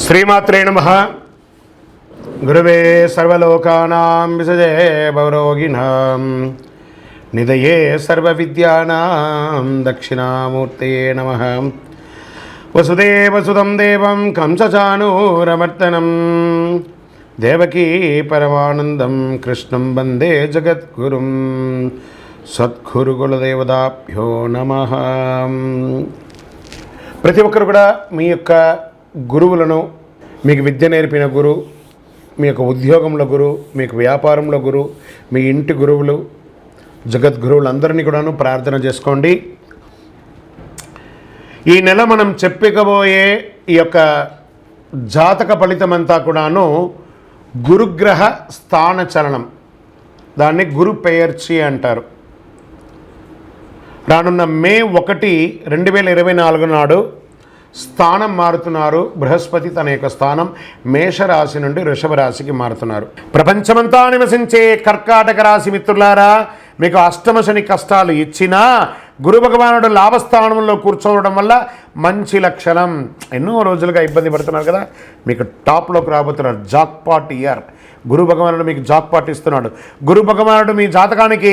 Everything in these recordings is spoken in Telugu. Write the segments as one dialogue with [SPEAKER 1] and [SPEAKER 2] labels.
[SPEAKER 1] శ్రీమాత్రే నమః. గురువే సర్వలోకానాం విసజే భవరోగిణాం నిధయే సర్వవిద్యానాం దక్షిణామూర్తయే నమః. వసుదేవసుతం దేవం కంసచానూరమర్దనం దేవకీ పరమానందం కృష్ణం వందే జగద్గురుం. సద్గురుకులదేవతాభ్యో నమః. ప్రతి ఒక్కరు కూడా మీ యొక్క గురువులను, మీకు విద్య నేర్పిన గురువు, మీ యొక్క ఉద్యోగంలో గురువు, మీకు వ్యాపారంలో గురువు, మీ ఇంటి గురువులు, జగద్గురువులందరినీ కూడాను ప్రార్థన చేసుకోండి. ఈ నెల మనం చెప్పుకోబోయే ఈ యొక్క జాతక ఫలితమంతా కూడాను గురుగ్రహ స్థాన చలనం, దాన్ని గురు పెయర్చి అంటారు. రానున్న మే 1, 2024 నాడు స్థానం మారుతున్నారు. బృహస్పతి తన యొక్క స్థానం మేషరాశి నుండి వృషభ రాశికి మారుతున్నారు. ప్రపంచమంతా నివసించే కర్కాటక రాశి మిత్రులారా, మీకు అష్టమ శని కష్టాలు ఇచ్చినా గురు భగవానుడు లాభస్థానంలో కూర్చోవడం వల్ల మంచి లక్షణం. ఎన్నో రోజులుగా ఇబ్బంది పడుతున్నారు కదా, మీకు టాప్లోకి రాబోతున్నారు. Jackpot year. గురు భగవానుడు మీకు జాక్పాట్ ఇస్తున్నాడు. గురు భగవానుడు మీ జాతకానికి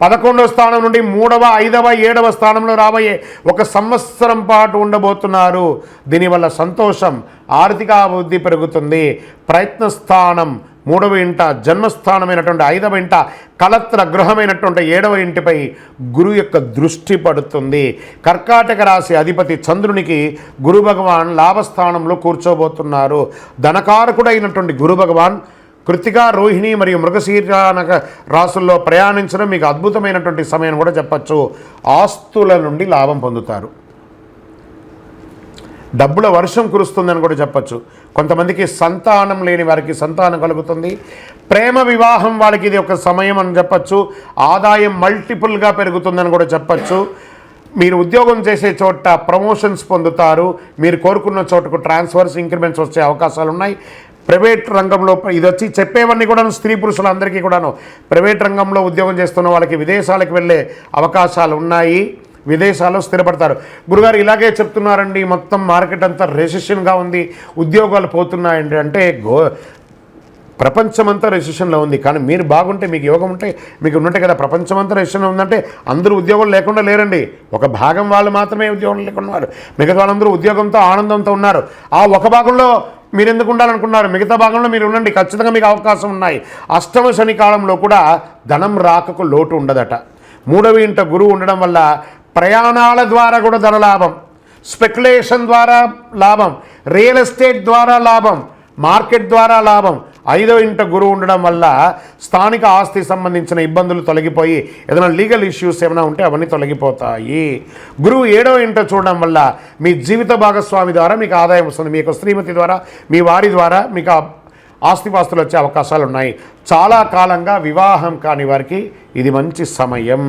[SPEAKER 1] 11వ స్థానం నుండి 3వ, 5వ, 7వ స్థానంలో రాబోయే 1 సంవత్సరం పాటు ఉండబోతున్నారు. దీనివల్ల సంతోషం, ఆర్థిక అభివృద్ధి పెరుగుతుంది. ప్రయత్న స్థానం 3వ ఇంట, జన్మస్థానమైనటువంటి 5వ ఇంట, కలత్ర గృహమైనటువంటి 7వ ఇంటిపై గురు యొక్క దృష్టి పడుతుంది. కర్కాటక రాశి అధిపతి చంద్రునికి గురు భగవాన్ లాభస్థానంలో కూర్చోబోతున్నారు. ధనకారకుడైనటువంటి గురు భగవాన్ కృత్తిక, రోహిణి మరియు మృగశీర్ష రాసుల్లో ప్రయాణించడం మీకు అద్భుతమైనటువంటి సమయం కూడా చెప్పచ్చు. ఆస్తుల నుండి లాభం పొందుతారు. డబ్బుల వర్షం కురుస్తుందని కూడా చెప్పచ్చు. కొంతమందికి సంతానం లేని వారికి సంతానం కలుగుతుంది. ప్రేమ వివాహం వాళ్ళకి ఇది ఒక సమయం అని చెప్పచ్చు. ఆదాయం మల్టిపుల్గా పెరుగుతుందని కూడా చెప్పచ్చు. మీరు ఉద్యోగం చేసే చోట ప్రమోషన్స్ పొందుతారు. మీరు కోరుకున్న చోటకు ట్రాన్స్ఫర్స్, ఇంక్రిమెంట్స్ వచ్చే అవకాశాలు ఉన్నాయి. ప్రైవేట్ రంగంలో ఇది వచ్చి చెప్పేవన్నీ కూడాను స్త్రీ పురుషులందరికీ కూడాను ప్రైవేట్ రంగంలో ఉద్యోగం చేస్తున్న వాళ్ళకి విదేశాలకు వెళ్ళే అవకాశాలు ఉన్నాయి. విదేశాల్లో స్థిరపడతారు. గురుగారు ఇలాగే చెప్తున్నారండి, మొత్తం మార్కెట్ అంతా రెసిషన్గా ఉంది, ఉద్యోగాలు పోతున్నాయండి అంటే ప్రపంచమంతా రెసిషన్లో ఉంది. కానీ మీరు బాగుంటే, మీకు యోగం ఉంటే, మీకు ఉన్నట్టే కదా. ప్రపంచమంతా రెసిషన్లో ఉందంటే అందరూ ఉద్యోగం లేకుండా లేరండి. ఒక భాగం వాళ్ళు మాత్రమే ఉద్యోగం లేకుండా ఉన్నారు. మిగతా వాళ్ళందరూ ఉద్యోగంతో ఆనందంతో ఉన్నారు. ఆ ఒక భాగంలో మీరు ఎందుకు ఉండాలనుకున్నారు, మిగతా భాగంలో మీరు ఉండండి. ఖచ్చితంగా మీకు అవకాశం ఉన్నాయి. అష్టమ శని కాలంలో కూడా ధనం రాకకు లోటు ఉండదట. 3వ ఇంట గురువు ఉండడం వల్ల ప్రయాణాల ద్వారా కూడా ధన లాభం, స్పెక్యులేషన్ ద్వారా లాభం, రియల్ ఎస్టేట్ ద్వారా లాభం, మార్కెట్ ద్వారా లాభం. 5వ ఇంట గురువు ఉండడం వల్ల స్థానిక ఆస్తి సంబంధించిన ఇబ్బందులు తొలగిపోయి ఏదైనా లీగల్ ఇష్యూస్ ఏమైనా ఉంటే అవన్నీ తొలగిపోతాయి. గురువు 7వ ఇంట చూడడం వల్ల మీ జీవిత భాగస్వామి ద్వారా మీకు ఆదాయం వస్తుంది. మీ యొక్క శ్రీమతి ద్వారా, మీ వారి ద్వారా మీకు ఆస్తిపాస్తులు వచ్చే అవకాశాలు ఉన్నాయి. చాలా కాలంగా వివాహం కాని వారికి ఇది మంచి సమయం.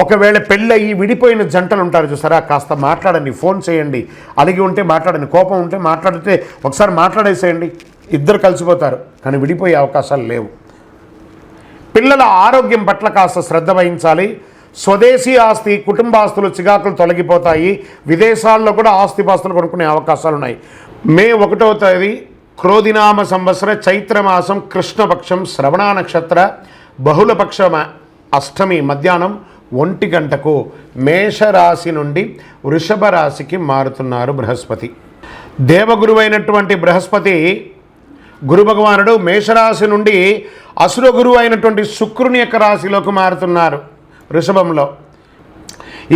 [SPEAKER 1] ఒకవేళ పెళ్ళయి విడిపోయిన జంటలు ఉంటారు చూసారా, కాస్త మాట్లాడండి, ఫోన్ చేయండి. అలిగి ఉంటే మాట్లాడండి, కోపం ఉంటే మాట్లాడితే ఒకసారి మాట్లాడేసేయండి, ఇద్దరు కలిసిపోతారు. కానీ విడిపోయే అవకాశాలు లేవు. పిల్లల ఆరోగ్యం పట్ల కాస్త శ్రద్ధ వహించాలి. స్వదేశీ ఆస్తి, కుటుంబాస్తులు, చికాకులు తొలగిపోతాయి. విదేశాల్లో కూడా ఆస్తిపాస్తులు కొనుక్కునే అవకాశాలు ఉన్నాయి. మే 1వ తేదీ క్రోధినామ సంవత్సర చైత్రమాసం కృష్ణపక్షం శ్రవణ నక్షత్ర బహుళపక్ష అష్టమి మధ్యాహ్నం 1 గంటకు మేషరాశి నుండి వృషభ రాశికి మారుతున్నారు బృహస్పతి. దేవగురువైనటువంటి బృహస్పతి గురు భగవానుడు మేషరాశి నుండి అసుర గురువు అయినటువంటి శుక్రుని యొక్క రాశిలోకి మారుతున్నారు వృషభంలో.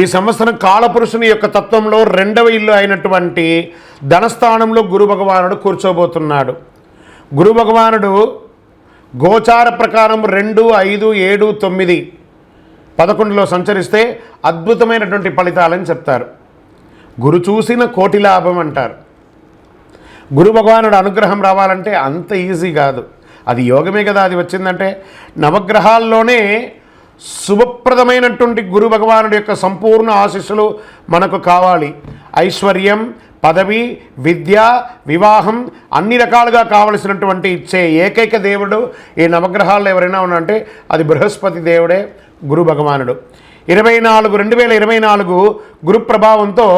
[SPEAKER 1] ఈ సంవత్సరం కాలపురుషుని యొక్క తత్వంలో 2వ ఇల్లు అయినటువంటి ధనస్థానంలో గురు భగవానుడు కూర్చోబోతున్నాడు. గురు భగవానుడు గోచార ప్రకారం 2, 5, 7, 9, 11లో సంచరిస్తే అద్భుతమైనటువంటి ఫలితాలని చెప్తారు. గురు చూసిన కోటి లాభం అంటారు. గురు భగవానుడు అనుగ్రహం రావాలంటే అంత ఈజీ కాదు. అది యోగమే కదా అది వచ్చిందంటే. నవగ్రహాల్లోనే శుభప్రదమైనటువంటి గురు భగవానుడి యొక్క సంపూర్ణ ఆశీస్సులు మనకు కావాలి. ఐశ్వర్యం, పదవి, విద్య, వివాహం అన్ని రకాలుగా కావలసినటువంటి ఇచ్చే ఏకైక దేవుడు ఈ నవగ్రహాల్లో ఎవరైనా ఉన్నారంటే అది బృహస్పతి దేవుడే, గురు భగవానుడు. 2024 గురు ప్రభావంతో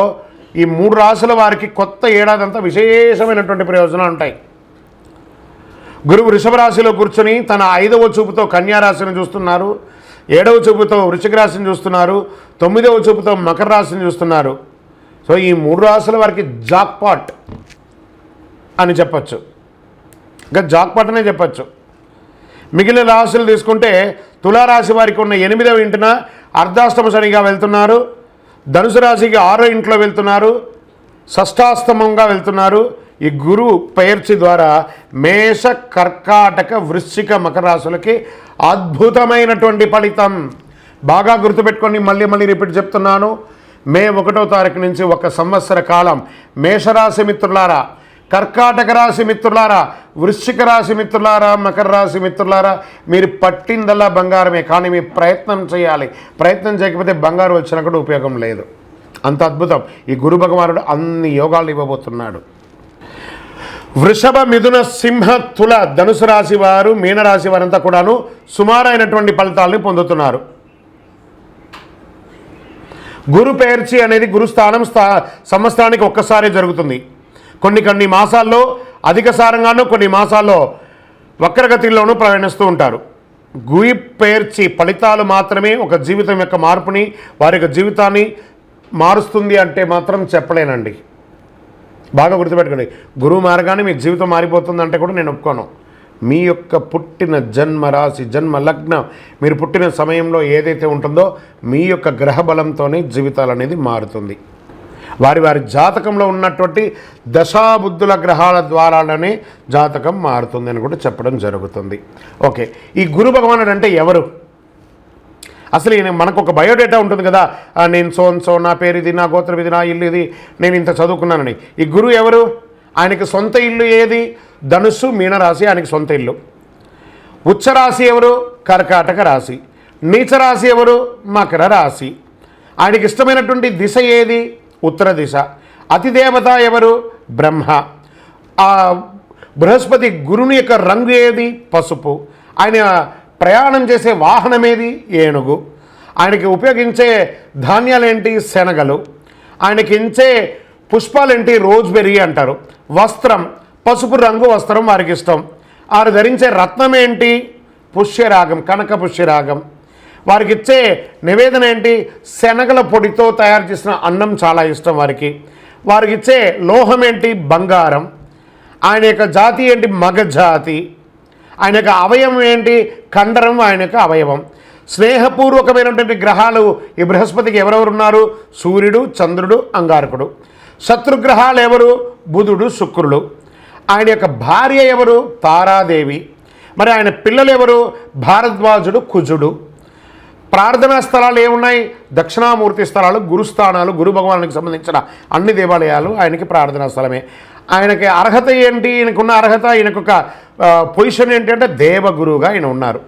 [SPEAKER 1] ఈ 3 రాశుల వారికి కొత్త ఏడాది అంతా విశేషమైనటువంటి ప్రయోజనాలు ఉంటాయి. గురువు వృషభ రాశిలో కూర్చొని తన 5వ చూపుతో కన్యా రాశిని చూస్తున్నారు, 7వ చూపుతో వృశ్చిక రాశిని చూస్తున్నారు, 9వ చూపుతో మకర రాశిని చూస్తున్నారు. సో ఈ 3 రాశుల వారికి జాక్పాట్ అని చెప్పచ్చు, ఇంకా జాక్పాట్ అనే చెప్పచ్చు. మిగిలిన రాశులు తీసుకుంటే తులారాశి వారికి ఉన్న 8వ ఇంటిన అర్ధాష్టమ శనిగా వెళ్తున్నారు, ధనుసు రాశికి 6వ ఇంట్లో వెళ్తున్నారు, షష్టాష్టమంగా వెళ్తున్నారు. ఈ గురువు పెయర్చి ద్వారా మేష, కర్కాటక, వృశ్చిక, మకర రాశులకి అద్భుతమైనటువంటి ఫలితం. బాగా గుర్తుపెట్టుకొని మళ్ళీ రిపీట్ చెప్తున్నాను. మే 1వ తారీఖు నుంచి 1 సంవత్సర కాలం మేషరాశి మిత్రులారా, కర్కాటక రాశి మిత్రులారా, వృశ్చిక రాశి మిత్రులారా, మకర రాశి మిత్రులారా, మీరు పట్టిందల్లా బంగారమే. కానీ మీ ప్రయత్నం చేయాలి. ప్రయత్నం చేయకపోతే బంగారు వచ్చినా కూడా ఉపయోగం లేదు. అంత అద్భుతం. ఈ గురు భగవానుడు అన్ని యోగాలు ఇవ్వబోతున్నాడు. వృషభ, మిథున, సింహ, తుల, ధనుసు రాశి వారు, మీనరాశి వారంతా కూడాను సుమారైనటువంటి ఫలితాలను పొందుతున్నారు. గురు పేర్చి అనేది గురుస్థానం సంవత్సరానికి ఒక్కసారి జరుగుతుంది. కొన్ని మాసాల్లో అధిక సారంగానూ, కొన్ని మాసాల్లో వక్రగతిలోనూ ప్రయాణిస్తూ ఉంటారు. గురి పేర్చి ఫలితాలు మాత్రమే ఒక జీవితం యొక్క మార్పుని, వారి యొక్క జీవితాన్ని మారుస్తుంది అంటే మాత్రం చెప్పలేనండి. బాగా గుర్తుపెట్టుకోండి. గురువు మారగానే మీ జీవితం మారిపోతుందంటే కూడా నేను ఒప్పుకోను. మీ యొక్క పుట్టిన జన్మ రాశి, జన్మ లగ్నం, మీరు పుట్టిన సమయంలో ఏదైతే ఉంటుందో మీ యొక్క గ్రహ బలంతోనే జీవితాలు అనేది మారుతుంది. వారి జాతకంలో ఉన్నటువంటి దశాబుద్ధుల గ్రహాల ద్వారానే జాతకం మారుతుంది అని కూడా చెప్పడం జరుగుతుంది. ఓకే, ఈ గురు భగవానుడు అంటే ఎవరు? అసలు మనకు ఒక బయోడేటా ఉంటుంది కదా, నేను సో నా పేరు ఇది, నా గోత్రం ఇది, నా ఇల్లు ఇది, నేను ఇంత చదువుకున్నానని. ఈ గురువు ఎవరు? ఆయనకి సొంత ఇల్లు ఏది? ధనుస్సు, మీనరాశి ఆయనకి సొంత ఇల్లు. ఉచ్చరాశి ఎవరు? కర్కాటక రాశి. నీచరాశి ఎవరు? మకర రాశి. ఆయనకి ఇష్టమైనటువంటి దిశ ఏది? ఉత్తర దిశ. అతిదేవత ఎవరు? బ్రహ్మ. బృహస్పతి గురుని యొక్క రంగు ఏది? పసుపు. ఆయన ప్రయాణం చేసే వాహనం ఏది? ఏనుగు. ఆయనకి ఉపయోగించే ధాన్యాలేంటి? శనగలు. ఆయనకి ఇచ్చే పుష్పాలేంటి? రోజ్బెర్రీ అంటారు. వస్త్రం పసుపు రంగు వస్త్రం వారికి ఇష్టం. వారు ధరించే రత్నం ఏంటి? పుష్యరాగం, కనక పుష్యరాగం. వారికి ఇచ్చే నివేదన ఏంటి? శనగల పొడితో తయారు చేసిన అన్నం చాలా ఇష్టం వారికి. వారికి ఇచ్చే లోహం ఏంటి? బంగారం. ఆయన యొక్క జాతి ఏంటి? మగ జాతి. ఆయన యొక్క అవయవం ఏంటి? కండరం ఆయన యొక్క అవయవం. స్నేహపూర్వకమైనటువంటి గ్రహాలు ఈ బృహస్పతికి ఎవరెవరు ఉన్నారు? సూర్యుడు, చంద్రుడు, అంగారకుడు. శత్రుగ్రహాలు ఎవరు? బుధుడు, శుక్రుడు. ఆయన యొక్క భార్య ఎవరు? తారాదేవి. మరి ఆయన పిల్లలు ఎవరు? భారద్వాజుడు, కుజుడు. ప్రార్థనా స్థలాలు ఏమున్నాయి? దక్షిణామూర్తి స్థలాలు, గురుస్థానాలు. గురు భగవానునికి సంబంధించిన అన్ని దేవాలయాలు ఆయనకి ప్రార్థనా స్థలమే. ఆయనకి అర్హత ఏంటి? ఈయనకున్న అర్హత, ఈయనకొక పొజిషన్ ఏంటి అంటే దేవగురువుగా ఆయన ఉన్నారు.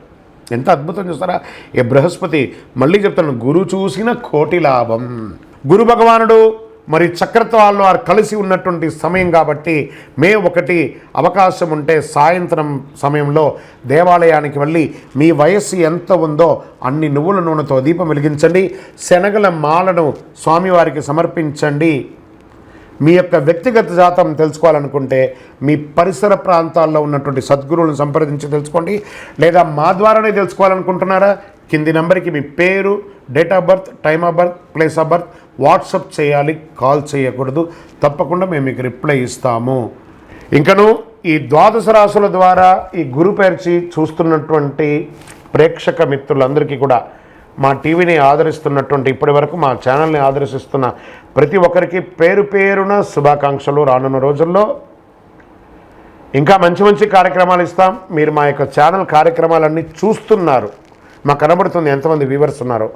[SPEAKER 1] ఎంత అద్భుతం చూస్తారా ఈ బృహస్పతి. మళ్ళీ చెప్తాను, గురు చూసిన కోటి లాభం. గురు భగవానుడు మరి చక్రత్వాల్లో వారు కలిసి ఉన్నటువంటి సమయం కాబట్టి మే 1 అవకాశం ఉంటే సాయంత్రం సమయంలో దేవాలయానికి వెళ్ళి మీ వయస్సు ఎంత ఉందో అన్ని నువ్వుల నూనెతో దీపం వెలిగించండి. శనగల మాలను స్వామివారికి సమర్పించండి. మీ యొక్క వ్యక్తిగత జాతం తెలుసుకోవాలనుకుంటే మీ పరిసర ప్రాంతాల్లో ఉన్నటువంటి సద్గురువులను సంప్రదించి తెలుసుకోండి. లేదా మా ద్వారానే తెలుసుకోవాలనుకుంటున్నారా? కింది నెంబర్కి మీ పేరు, date of birth, time of birth, place of birth WhatsApp చేయాలి, కాల్ చేయకూడదు. తప్పకుండా మేము మీకు రిప్లై ఇస్తాము. ఇంకను ఈ ద్వాదశ రాశుల ద్వారా ఈ గురు పేర్చి చూస్తున్నటువంటి ప్రేక్షక మిత్రులందరికీ కూడా, మా టీవీని ఆదరిస్తున్నటువంటి ఇప్పటి వరకు మా ఛానల్ని ఆదరిస్తున్న ప్రతి ఒక్కరికి పేరు పేరున శుభాకాంక్షలు. రానున్న రోజుల్లో ఇంకా మంచి మంచి కార్యక్రమాలు ఇస్తాం. మీరు మా యొక్క ఛానల్ కార్యక్రమాలన్నీ చూస్తున్నారు, మాకు కనబడుతుంది ఎంతమంది వ్యూవర్స్ ఉన్నారో.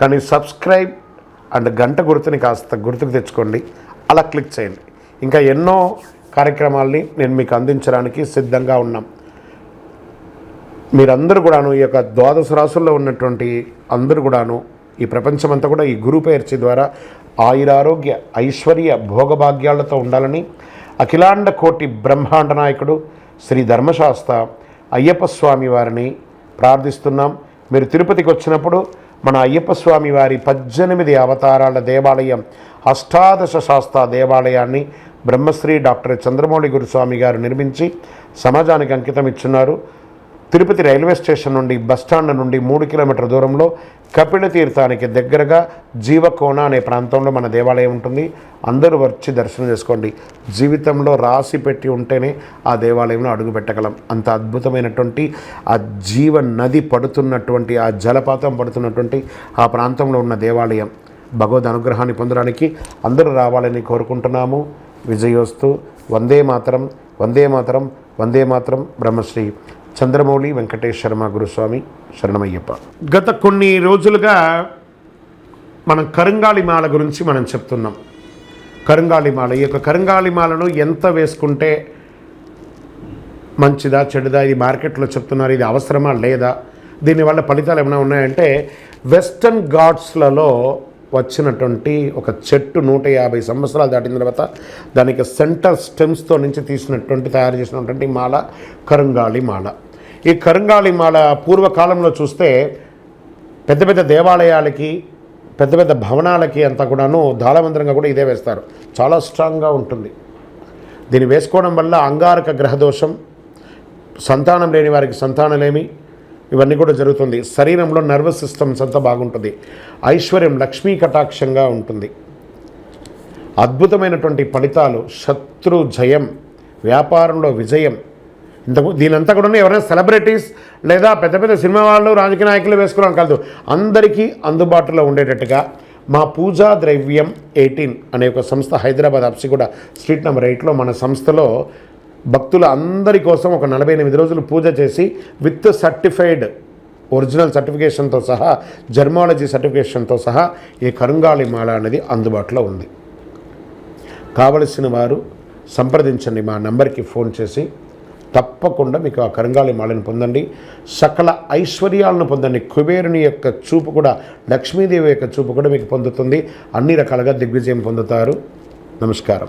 [SPEAKER 1] కానీ సబ్స్క్రైబ్ అండ్ గంట గుర్తుని కాస్త గుర్తుకు తెచ్చుకోండి, అలా క్లిక్ చేయండి. ఇంకా ఎన్నో కార్యక్రమాల్ని నేను మీకు అందించడానికి సిద్ధంగా ఉన్నాం. మీరందరూ కూడాను ఈ యొక్క ద్వాదశ రాశుల్లో ఉన్నటువంటి అందరూ కూడాను ఈ ప్రపంచమంతా కూడా ఈ గురు పేర్చి ద్వారా ఆయురారోగ్య ఐశ్వర్య భోగభాగ్యాలతో ఉండాలని అఖిలాండ కోటి బ్రహ్మాండ నాయకుడు శ్రీ ధర్మశాస్త్ర అయ్యప్ప స్వామి వారిని ప్రార్థిస్తున్నాం. మీరు తిరుపతికి వచ్చినప్పుడు మన అయ్యప్ప స్వామి వారి 18 అవతారాల దేవాలయం అష్టాదశ శాస్త్ర దేవాలయాన్ని బ్రహ్మశ్రీ డాక్టర్ చంద్రమౌళి గురుస్వామి గారు నిర్మించి సమాజానికి అంకితం ఇచ్చున్నారు. తిరుపతి రైల్వే స్టేషన్ నుండి బస్టాండ్ నుండి 3 కిలోమీటర్ల దూరంలో కపిల తీర్థానికి దగ్గరగా జీవకోన అనే ప్రాంతంలో మన దేవాలయం ఉంటుంది. అందరూ వచ్చి దర్శనం చేసుకోండి. జీవితంలో రాసి పెట్టి ఉంటేనే ఆ దేవాలయంలో అడుగు పెట్టగలం. అంత అద్భుతమైనటువంటి ఆ జీవ నది పడుతున్నటువంటి ఆ జలపాతం పడుతున్నటువంటి ఆ ప్రాంతంలో ఉన్న దేవాలయం. భగవద్ అనుగ్రహాన్ని పొందడానికి అందరూ రావాలని కోరుకుంటున్నాము. విజయోస్తు. వందే మాతరం, వందే మాతరం, వందే మాతరం. బ్రహ్మశ్రీ చంద్రమౌళి వెంకటేశ్వర శర్మ గురుస్వామి శరణమయ్యప్ప. గత కొన్ని రోజులుగా మనం కరుంగాళిమాల గురించి మనం చెప్తున్నాం. కరుంగాళిమాల, ఈ యొక్క కరుంగాళిమాలను ఎంత వేసుకుంటే మంచిదా చెడుదా, ఇది మార్కెట్లో చెప్తున్నారు, ఇది అవసరమా లేదా, దీనివల్ల ఫలితాలు ఏమైనా ఉన్నాయంటే వెస్టర్న్ ఘాట్స్లలో వచ్చినటువంటి ఒక చెట్టు 150 సంవత్సరాలు దాటిన తర్వాత దానికి సెంటర్ స్టెమ్స్తో నుంచి తీసినటువంటి తయారు చేసినటువంటి మాల కరుంగాళి మాల. ఈ కరుంగాళి మాల పూర్వకాలంలో చూస్తే పెద్ద పెద్ద దేవాలయాలకి పెద్ద పెద్ద భవనాలకి అంతా కూడాను దాళవంతరంగా కూడా ఇదే వేస్తారు. చాలా స్ట్రాంగ్గా ఉంటుంది. దీన్ని వేసుకోవడం వల్ల అంగారక గ్రహదోషం, సంతానం లేని వారికి సంతానలేమి, ఇవన్నీ కూడా జరుగుతుంది. శరీరంలో నర్వస్ సిస్టమ్స్ అంతా బాగుంటుంది. ఐశ్వర్యం, లక్ష్మీ కటాక్షంగా ఉంటుంది. అద్భుతమైనటువంటి ఫలితాలు, శత్రు జయం, వ్యాపారంలో విజయం. దీనంతా కూడా ఎవరైనా సెలబ్రిటీస్ లేదా పెద్ద పెద్ద సినిమా వాళ్ళు, రాజకీయ నాయకులు వేసుకోవడం కాదు, అందరికీ అందుబాటులో ఉండేటట్టుగా మా పూజా ద్రవ్యం 18 అనే ఒక సంస్థ హైదరాబాద్ అప్సిగూడ స్ట్రీట్ నెంబర్ 8లో మన సంస్థలో భక్తుల అందరి కోసం ఒక 48 రోజులు పూజ చేసి విత్ సర్టిఫైడ్ ఒరిజినల్ సర్టిఫికేషన్తో సహా, జర్మాలజీ సర్టిఫికేషన్తో సహా ఈ కరుంగాళి మాల అనేది అందుబాటులో ఉంది. కావలసిన వారు సంప్రదించండి. మా నంబర్కి ఫోన్ చేసి తప్పకుండా మీకు ఆ కరుంగాళి మాలను పొందండి. సకల ఐశ్వర్యాలను పొందండి. కుబేరుని యొక్క చూపు కూడా, లక్ష్మీదేవి యొక్క చూపు కూడా మీకు పొందుతుంది. అన్ని రకాలుగా దిగ్విజయం పొందుతారు. నమస్కారం.